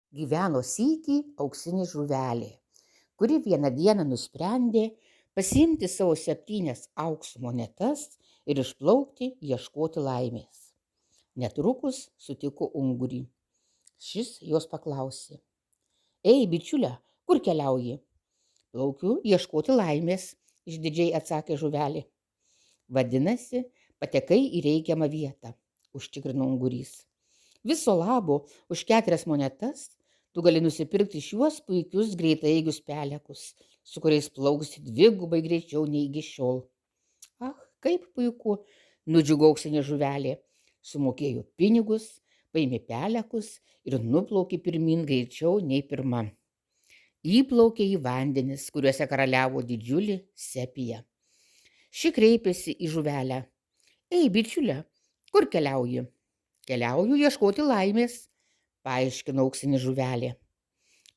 Gyveno sykį auksinė žuvelė, kuri vieną dieną nusprendė pasiimti savo 7 aukso monetas ir išplaukti ieškoti laimės. Netrukus sutiko ungurį. Šis jos paklausė: "Ei, bičiule, kur keliauji?" "Plaukiu ieškoti laimės", išdidžiai atsakė žuvelė. "Vadinasi, patekai į reikiamą vietą", užtikrino ungurys. "Viso labo, už 4 monetas tu gali nusipirkti šiuos puikius greitaeigius pelekus, su kuriais plauksi 2 greičiau nei iki šiol." "Ach, kaip puiku", nudžiugo auksinė žuvelė. Sumokėjo pinigus, paėmė pelekus ir nuplaukė pirmyn greičiau nei pirma. Įplaukė į vandenis, kuriuose karaliavo didžiulį sepija. Ši kreipėsi į žuvelę: "Ei, bičiule, kur keliauji?" "Keliauju ieškoti laimės", paaiškino auksinė žuvelė.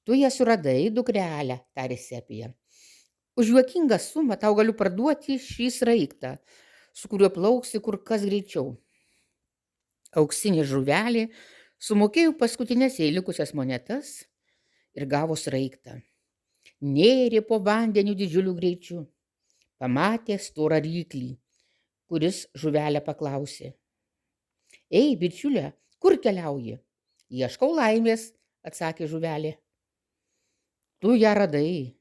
"Tu ją suradai, dukrelę", tarė sepija. "Už juokingą sumą tau galiu parduoti šį sraigtą, su kuriuo plauksi kur kas greičiau." Auksinė žuvelė sumokėjo paskutinės jai likusias monetas ir gavo sraigtą. Nėrė po vandeniu didžiuliu greičiu. Pamatė storą ryklį, kuris žuvelę paklausė: "Ei, bičiule, kur keliauji?" "Ieškau laimės", atsakė žuvelė. "Tu ją radai.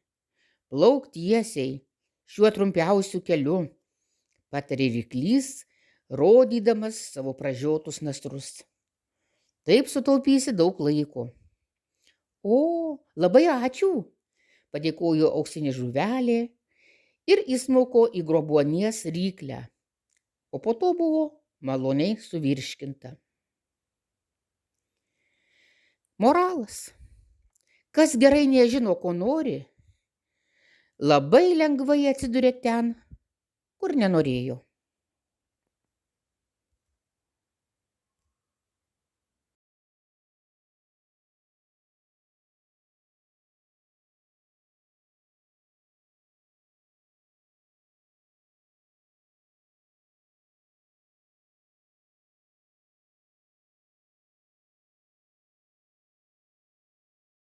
Plauk tiesiai šiuo trumpiausiu keliu", patarė ryklys, rodydamas savo pražiotus nasrus. "Taip sutaupysi daug laiko." "O, labai ačiū", padėkojo auksinė žuvelė ir įsmuko į grobuonies ryklę, o po to buvo maloniai suvirškinta. Moralas: kas gerai nežino, ko nori, labai lengvai atsiduria ten, kur nenorėjo.